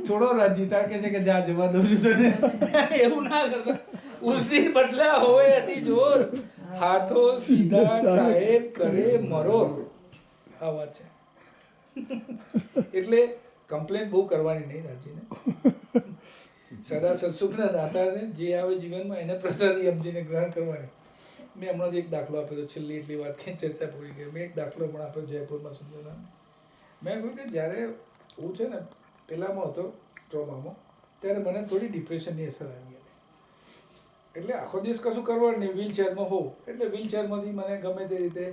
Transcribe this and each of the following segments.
છોડો રાજીતા કે છે કે જા જવા દઉં છું તને. એવું ના કરતા. ઉસી બદલા હોય અતિ જોર, હાથો સીધા સાહેબ કરે મરોર. આ વાત છે. એટલે કમ્પ્લેન બહુ કરવાની નહીં રાજીને. સદા સત્સુખના દાતા છે, જે આવે જીવનમાં એને પ્રસાદી સમજીને ગ્રહણ કરવાની. મેં હમણાં જ એક દાખલો આપ્યો છેલ્લી એટલી વાત ચર્ચા પૂરી કરી. મેં એક દાખલો પણ આપ્યો જયપુરમાં સુંદરલાલ. મેં કહ્યું કે જ્યારે હું છે ને પહેલાંમાં હતો ટ્રોમામાં, ત્યારે મને થોડી ડિપ્રેશનની અસર આવી હતી. એટલે આખો દિવસ કશું કરવાનું નહીં, વ્હીલચેરમાં હોઉં એટલે વ્હીલચેરમાંથી મને ગમે તે રીતે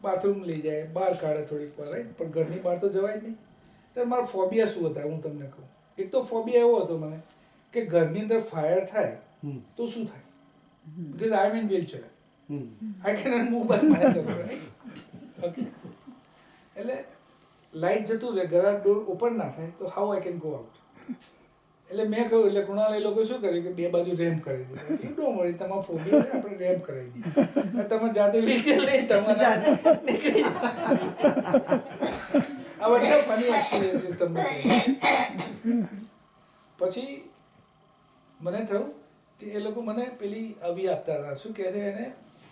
બાથરૂમ લઈ જાય, બહાર કાઢે થોડીક વાર, રાઈટ. પણ ઘરની બહાર તો જવાય જ નહીં. ત્યારે મારા ફોબિયા શું હતા હું તમને કહું. એક તો ફોબિયા એવો હતો મને કે ઘરની અંદર ફાયર થાય તો શું થાય, because I am in wheelchair, I can move by myself, right. Okay, એટલે લાઇટ જતું રહે, ગરાજ ડોર ઓપન ના થાય તો how I can go out. એટલે મેં કહ્યું, એટલે કૃણાલ એ લોકો શું કર્યું કે બે બાજુ રેમ્પ કરી દીધું. યુ ડોન્ટ વરી, તમારા ફોબિયા છે, આપણે રેમ્પ કરાવી દઈએ, તમે જાતે વ્હીલચેર લઈ તમારા નીકળી જાઓ. આ બધા ફની એક્સપિરિયન્સીસ તમને કહું. પછી મને થયું કે એ લોકો મને પેલી આવી આપતા હતા, શું કહે છે એને,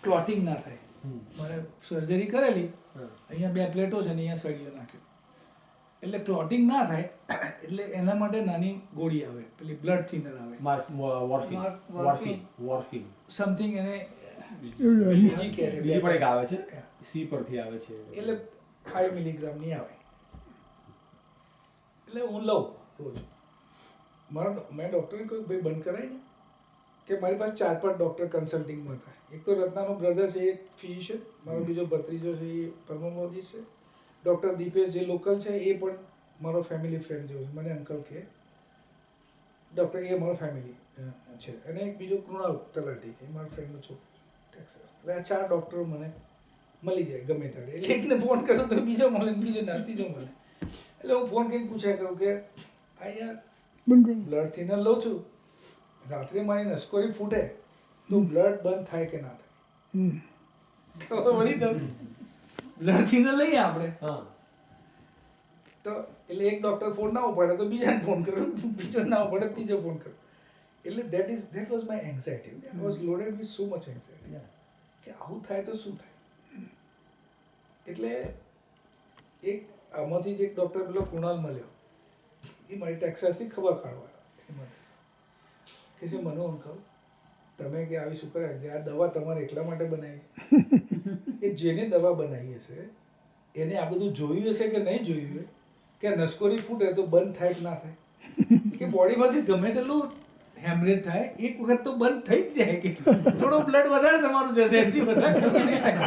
ક્લોટિંગ ના થાય. મને સર્જરી કરેલી, અહીંયા 2 પ્લેટો છે ને અહીંયા સળીઓ નાખ્યો, એટલે ક્લોટિંગ ના થાય એટલે એના માટે નાની ગોળી આવે, પેલી બ્લડ થિનર આવે, વોર્ફિન સમથિંગ એને બીજી પણ એક આવે છે, સી પરથી આવે છે, એટલે 5 મિલીગ્રામની આવે. એટલે હું લઉં રોજ. મેં ડૉક્ટરને કહ્યું ભાઈ બંધ કરાય ને, કે મારી પાસે 4-5 ડૉક્ટર કન્સલ્ટિંગમાં હતા. એક તો રત્નાનો બ્રધર છે, એક ફિઝિશિયન, મારો બીજો ભત્રીજો છે એ પલ્મોનોલોજીસ્ટ છે, ડૉક્ટર દીપેશ જે લોકલ છે એ પણ મારો ફેમિલી ફ્રેન્ડ જેવો છે, મને અંકલ કહે. ડૉક્ટર એ મારો ફેમિલી છે, અને એક બીજો કૃણાલ તલાટી છે, એ મારા ફ્રેન્ડનો છોકરો ટેક્સાસ. એટલે આ 4 ડૉક્ટરો મને મળી જાય ગમે ત્યારે. એટલે એકને ફોન કરું તો બીજો મળે, બીજો ના ત્રીજો મળે. એટલે હું ફોન કરીને પૂછ્યા કરું કે આ યાર બ્લડ થિનર લઉં છું, રાત્રે મારી નસકોરી ફૂટે તો બ્લડ બંધ થાય કે ના થાય? ખબર પડી તમને? બ્લડ થિનર લઈએ આપણે તો એટલે એક ડૉક્ટર ફોન ના ઉપાડે તો બીજાને ફોન કરું, બીજો ના ઉપાડે ત્રીજો ફોન કરું. એટલે that was my anxiety. I was loaded with so much anxiety કે આવું થાય તો શું થાય. એટલે એક આમાંથી જ એક ડૉક્ટર પેલો કૃણાલ મળ્યો, એ મારી ટેક્સાસથી ખબર કાઢવા એમાં કે છે મને અંકલ તમે કે આવી શું કરે છે, આ દવા તમારે એકલા માટે બનાવી છે. એ જેને દવા બનાવી હશે એને આ બધું જોયું હશે કે નહીં જોયું હોય કે નસકોરી ફૂટે તો બંધ થાય કે ના થાય, કે બોડીમાંથી ગમે તેટલું હેમરેજ થાય એક વખત તો બંધ થઈ જ જાય, કે થોડો બ્લડ વધારે તમારું જશે, એનાથી વધારે કશું નહીં થાય.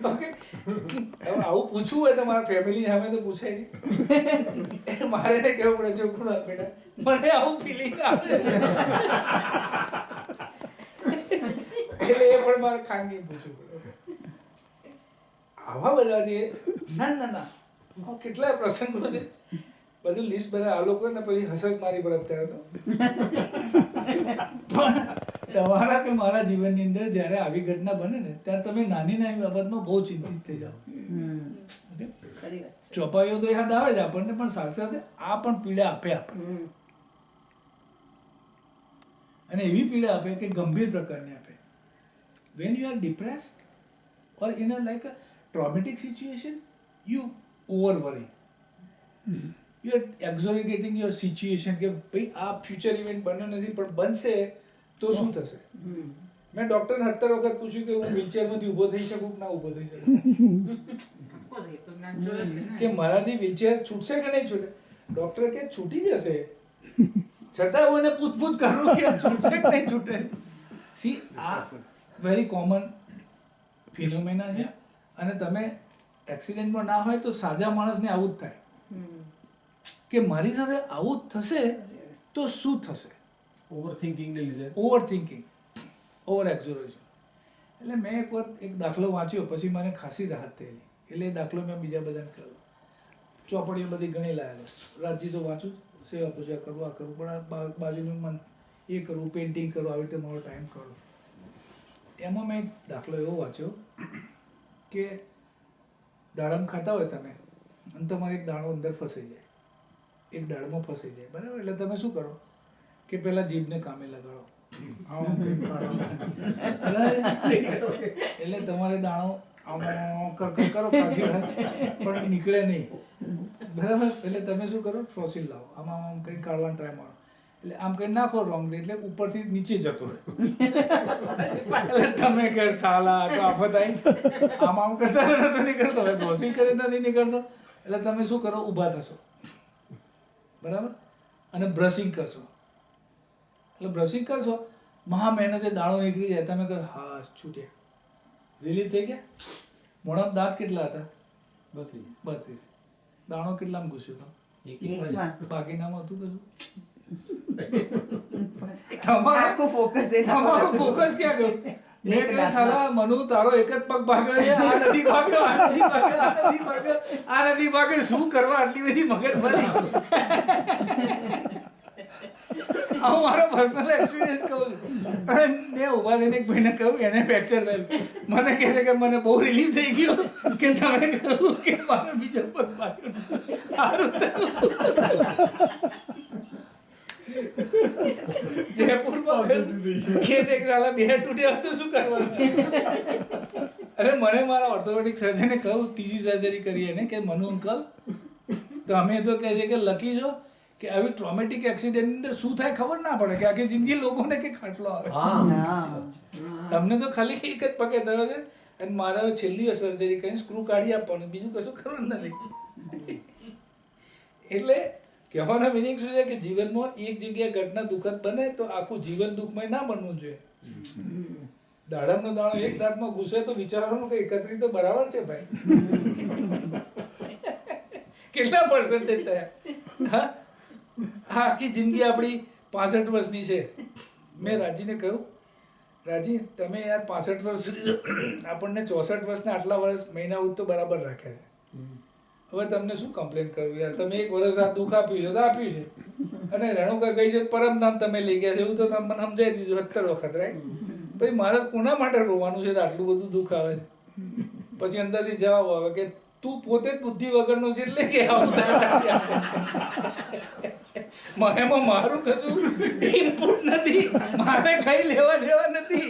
ઓકે, હવે આવું પૂછવું હોય તો મારા ફેમિલી સામે તો પૂછાય નહીં. મારે કેવું પડે છોકરું બેટા મને આવું ફિલિંગ આવે એટલે એ પણ મારે ખાનગી પૂછવું પડે. આવા બધા જે ના કેટલાય પ્રસંગો છે, બધું લિસ્ટ બનાવે આ લોકો ને પછી હસત મારી પર અત્યારે તો. તમારા કે મારા જીવનની અંદર જ્યારે આવી ઘટના બને ને ત્યારે તમે નાની નાની બાબતમાં બહુ ચિંતિત થઈ જાઓ. ચોપાઈઓ તો યાદ આવે જ આપણને, પણ સાથે સાથે આ પણ પીડા આપે આપણને, અને એવી પીડા આપે કે ગંભીર પ્રકારની આપે. When you are depressed or in a like a traumatic situation you over worry, you are exaggerating your situation કે ભાઈ આ ફ્યુચર ઇવેન્ટ બન્યો નથી પણ બનશે તો શું થશે. મેં ડૉક્ટરને 70 વખત પૂછ્યું કે હું વ્હીલચેરમાંથી ઊભો થઈ શકું કે ના ઊભો થઈ શકું, કે મારાથી વ્હીલચેર છૂટશે કે નહીં છૂટે. ડૉક્ટર કે છૂટી જશે, છતાં હું એને પૂછપૂછ કરું કે છૂટશે કે નહીં છૂટે. સી આ વેરી કોમન ફિનોમેના છે, અને તમે એક્સિડન્ટમાં ના હોય તો સાજા માણસને આવું જ થાય કે મારી સાથે આવું જ થશે તો શું થશે. ઓવરથિંકિંગને લીધે, ઓવર એક્ઝોરેશન. એટલે મેં એક વખત એક દાખલો વાંચ્યો, પછી મને ખાસી રાહત થયેલી. એટલે એ દાખલો મેં બીજા બધાને કહ્યું. ચોપડીઓ બધી ઘણી લાવેલો, રાજજી તો વાંચું, સેવા પૂજા કરવું, આ કરવું, પણ આ બાજુનું મન એ કરવું, પેઇન્ટિંગ કરવું, આવી રીતે મારો ટાઈમ કાઢો. એમાં મેં એક દાખલો એવો વાંચ્યો કે દાડમ ખાતા હોય તમે અને તમારો એક દાણો અંદર ફસાઈ જાય, એક દાળમાં ફસાઈ જાય, બરાબર? એટલે તમે શું કરો કે પહેલાં જીભને કામે લગાડો, આમ કંઈક કાઢો, બરાબર? એટલે તમારે દાણો આમ કરો ખાસી વાર, પણ નીકળે નહીં, બરાબર? એટલે તમે શું કરો, ફ્લોસિલ લાવો, આમ કંઈક કાઢવાનો ટ્રાય મારો, એટલે આમ કંઈ નાખો રોંગલી, એટલે ઉપરથી નીચે જતો રહે. એટલે તમે કે સાલા તો આફત આવી, આમ કરતા નતો નીકળતો, હવે ફ્લોસિલ કરે નથી નીકળતો, એટલે તમે શું કરો, ઊભા થશો, બરાબર? અને બ્રશિંગ કરશો. એટલે બ્રશિંગ કરશો, મહા મહેનતે દાણો નીકળી જાય, તમે કહો હા છૂટ્યા, રિલીફ થઈ ગયા. મોઢામાં દાંત કેટલા હતા? 32. દાણો કેટલામાં ઘૂસ્યો હતો? બાકીનામાં હતું કશું? તમારું ફોકસ ક્યાં ગયું? મેં કહ્યું સાલા મનુ તારો એક જ પગ ભાગ્યો છે, આ નથી ભાગ્યો, આ નથી ભાગ્યો, આ નથી ભાગ્યો, આ નથી ભાગ્યો, શું કરવા આટલી બધી મગજમારી? હું મારો પર્સનલ એક્સપિરિયન્સ કહું છું. અને મેં ઊભા થઈને એક ભાઈને કહ્યું, એને ફ્રેક્ચર થયું, મને કહે છે કે મને બહુ રિલીફ થઈ ગયો કે તમે કહ્યું કે મારે બીજો પગ ભાગ્યો, સારું થયું. જયપુરમાં કે છે કે સાલા બે તૂટ્યા તો શું કરવાનું? અરે મને મારા ઓર્થોપેડિક સર્જને કહ્યું, ત્રીજી સર્જરી કરી એને કે મનુ અંકલ તો અમે તો કહે છે કે લકી જો કે આવી ટ્રોમેટિક એક્સિડન્ટની અંદર શું થાય ખબર ના પડે, કે આખી જિંદગી લોકોને કે ખાટલો આવે, તમને તો ખાલી એક જ પગે થયો છે, અને મારે છેલ્લી સર્જરી કરીને સ્ક્રૂ કાઢી આપવાનું, બીજું કશું કરવાનું નથી. એટલે કહેવાનો મિનિંગ શું છે કે જીવનમાં એક જગ્યાએ ઘટના દુઃખદ બને તો આખું જીવન દુઃખમય ના બનવું જોઈએ. દાડમનો દાણો એક દાંતમાં ઘૂસે તો વિચારવાનું કે 31 તો બરાબર છે ભાઈ. કેટલા પર્સન્ટેજ થયા? હા, આખી જિંદગી આપણી 65 વર્ષની છે. મેં રાજીને કહ્યું, રાજી તમે યાર 65 વર્ષ સુધી આપણને 64 વર્ષના આટલા વર્ષ મહિના ઉદ તો બરાબર રાખ્યા છે, હવે તમને શું કમ્પ્લેન કરવું યાર? તમે એક વર્ષ આ દુઃખ આપ્યું છે તો આપ્યું છે, અને રેણુકા ગઈ છે પરમધામ તમે લઈ ગયા છે, એવું તો તમે મને સમજાવી દીધું 70 વખત, રાઈટ? પછી મારે કોના માટે રોવાનું છે આટલું બધું દુઃખ આવે છે? પછી અંદરથી જવાબ આવે કે તું પોતે જ બુદ્ધિ વગરનો છે, એટલે કે આવું થાય. એમાં મારું કશું ઇનપુટ નથી, મારે કઈ લેવા દેવા નથી,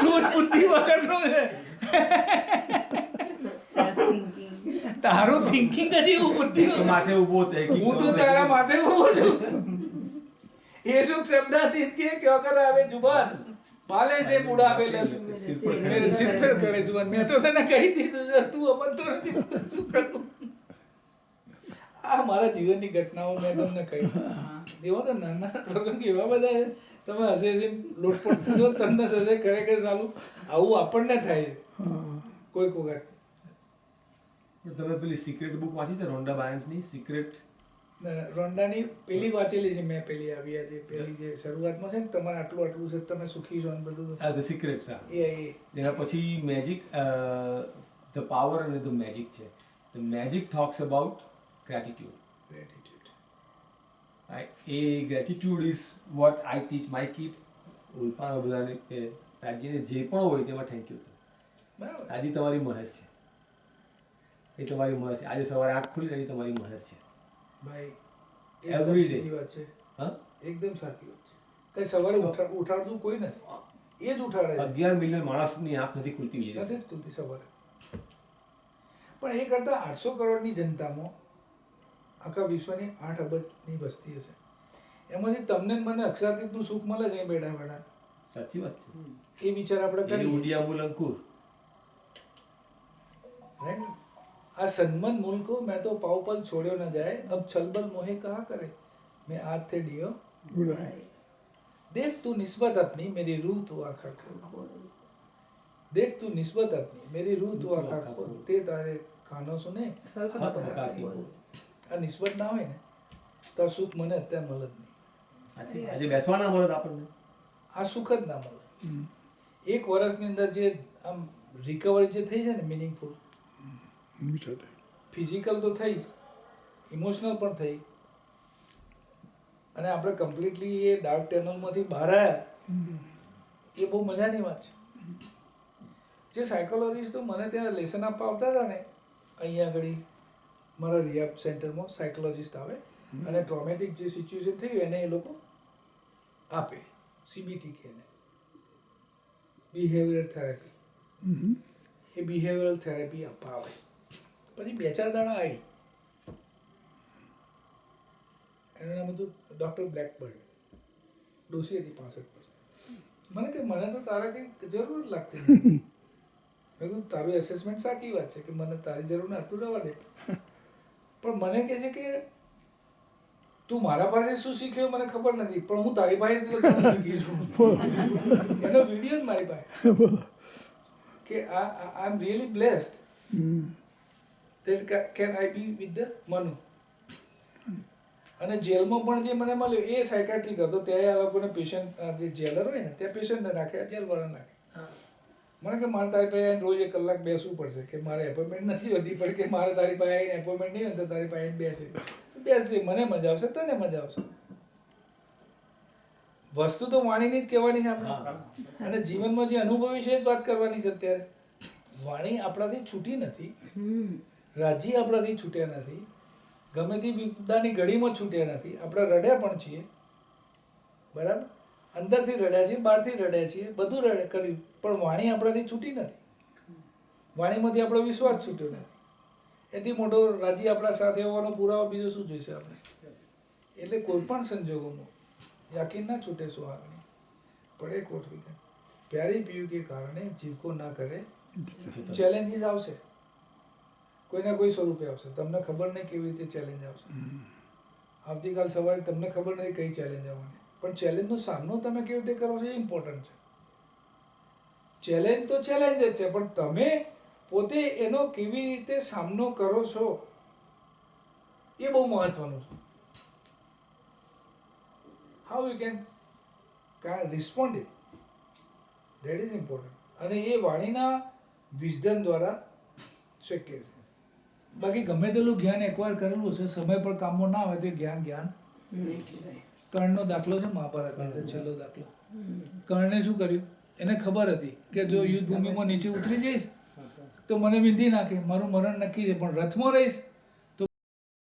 તું જ બુદ્ધિ વગરનો છે. તારું થિંકિંગ જ એવું બુદ્ધિ માથે ઊભો થાય, હું તો તારા માથે ઊભો છું. એ સુખ શબ્દાતીત કે ક્યો કર આવે જુબાન પાલે છે બુઢાપે મેરે સિર પર કરે જુબાન. મેં તો તને કહી દીધું છે, તું અમનતો નથી, શું કરું? આ મારા જીવનની ઘટનાઓ મેં તમને કહી. એવા તો નાના પ્રસંગ એવા બધા છે, તમે હસે હસીને લોટપોટ થશો, તમને થશે ખરેખર ચાલુ આવું આપણને થાય છે કોઈક વખત. તમે પેલી સિક્રેટ બુક વાંચી છે રોન્ડા બાયન્સની સિક્રેટ? રોન્ડાની પેલી વાંચેલી છે મેં, પેલી આવી હતી પેલી જે શરૂઆતમાં છે ને, તમારે આટલું આટલું છે, તમે સુખી છો ને બધું. હા, ધ સિક્રેટ્સ. એ એના પછી મેજિક, ધ પાવર અને ધ મેજિક છે. The magic talks about gratitude. એ gratitude is what I teach my kid. ઉલ્પાના બધાને કે રાજ્યને જે પણ હોય તેમાં થેન્ક યુ. બરાબર, આજે તમારી મહેર છે, એ તમારી મહેર છે. આજે સવારે આંખ ખુલી રહી તમારી મહેર છે ભાઈ. Every day. સાચી વાત છે. હા, એકદમ સાચી વાત છે. કઈ સવારે ઉઠાડતું કોઈ નથી, એ જ ઉઠાડે છે. 11 મિલિયન માણસની આંખ નથી ખુલતી બીજી નથી જ ખુલતી સવારે. પણ એ કરતાં 800 કરોડની જનતામાં આખા વિશ્વની 8 અબજની વસ્તી હશે, એમાંથી તમને મને અક્ષરાતીતનું સુખ મળે છે બેઠા બેઠા. સાચી વાત છે. એ વિચાર આપણે એ કરીએ, ઉડિયા મૂલ અંકુર. राइट? आ सन्मन मूल को मैं तो पाव पल छोड़ो न जाए, अब छलबल मोहे कहा करे, मैं आज थे डियो देख तू निस्बत अपनी मेरी रूह तू आखा खोल, देख तू निस्बत अपनी मेरी रूह तू आखा खोल, ते तारे कानो सुने આ નિસ્બત ના હોય ને તો સુખ મને અત્યારે મળે જ નહીં. આજે બેસવાના મળે આપણને આ સુખ જ ના મળે. એક વર્ષની અંદર જે આમ રિકવરી જે થઈ છે ને મિનિંગફુલ, ફિઝિકલ તો થઈ જ, ઇમોશનલ પણ થઈ, અને આપણે કમ્પ્લીટલી એ ડાર્ક ટનલમાંથી બહાર આવ્યા, એ બહુ મજાની વાત છે. જે સાયકોલોજીસ્ટ તો મને ત્યાં લેસન આપવા આવતા હતા ને અહીંયા આગળ, મારા રિહાબ સેન્ટરમાં સાયકોલોજિસ્ટ આવે અને ટ્રોમેટિક જે સિચ્યુએશન થયું એને એ લોકો આપે, CBT કે એને બિહેવિયરલ થેરાપી. એ બિહેવિયરલ થેરાપી આપવા આવે. પછી 2-4 દાડા આવી, એનું નામ હતું ડૉક્ટર બ્લેકબર્ડ, ડોસી હતી 65 વર્ષ. મને કે મને તો તારા કંઈ જરૂર જ લાગતી નથી. મેં કીધું તારું એસેસમેન્ટ સાચી વાત છે કે મને તારી જરૂર ના, તું રહેવા દે. પણ મને કહે છે કે તું મારા પાસે શું શીખ્યો મને ખબર નથી, પણ હું તારી પાસેથી લખવાનું શીખી છું. એનો વિડીયો જ મારી પાસે કે I am really blessed that can I be with the Manu. અને જેલમાં પણ જે મને મળ્યો એ સાયકાટ્રિક હતો. ત્યાં આ લોકોને પેશન્ટ, જે જેલર હોય ને ત્યાં પેશન્ટને રાખે, જેલવાળાને રાખે. મને કે મારે તારી પાસે આવીને રોજ 1 કલાક બેસવું પડશે, કે મારે એપોઇન્ટમેન્ટ નથી હોતી, પણ કે મારે તારી પાસે આવીને એપોઇન્ટમેન્ટ નહીં હોય તો તારી પાસે આવીને બેસજે, મને મજા આવશે, તને મજા આવશે. વસ્તુ તો વાણીની જ કહેવાની છે આપણે, અને જીવનમાં જે અનુભવી છે એ જ વાત કરવાની છે. અત્યારે વાણી આપણાથી છૂટી નથી, રાજી આપણાથી છૂટ્યા નથી, ગમે તે વિપદાની ઘડીમાં છૂટ્યા નથી. આપણે રડ્યા પણ છીએ, બરાબર, અંદરથી રડ્યા છીએ, બહારથી રડ્યા છીએ, બધું કર્યું, પણ વાણી આપણાથી છૂટી નથી. વાણીમાંથી આપણો વિશ્વાસ છૂટ્યો નથી. એથી મોટો રાજી આપણા સાથે હોવાનો પુરાવો બીજો શું જોઈશે આપણે? એટલે કોઈ પણ સંજોગોમાં યકીન ના છૂટે સુહાગણી, પડે કોઠવી કે પ્યારી પીયું કે કારણે જીવકો ના કરે. ચેલેન્જીસ આવશે, કોઈના કોઈ સ્વરૂપે આવશે, તમને ખબર નહીં કેવી રીતે ચેલેન્જ આવશે. આવતીકાલ સવારે તમને ખબર નથી કઈ ચેલેન્જ આવવાની, પણ ચેલેન્જનો સામનો તમે કેવી રીતે કરો છો એ ઇમ્પોર્ટન્ટ છે. ચેલેન્જ તો ચેલેન્જ જ છે, પણ તમે પોતે એનો કેવી રીતે સામનો કરો છો એ બહુ મહત્વનું છે. How you can respond it, that is important. અને એ વાણીના વિઝડમ દ્વારા શક્ય છે. બાકી ગમે તેટલું જ્ઞાન એકવાર કરેલું હશે, સમય પર કામમાં ના આવે તો જ્ઞાન. કર્ણનો દાખલો છે મહાભારતની અંદર, છેલ્લો દાખલો. કર્ણે શું કર્યું? એને ખબર હતી કે જો યુદ્ધ ભૂમિમાં નીચે ઉતરી જઈશ તો મને વિંધી નાખે, મારું મરણ નક્કી છે, પણ રથમાં રહીશ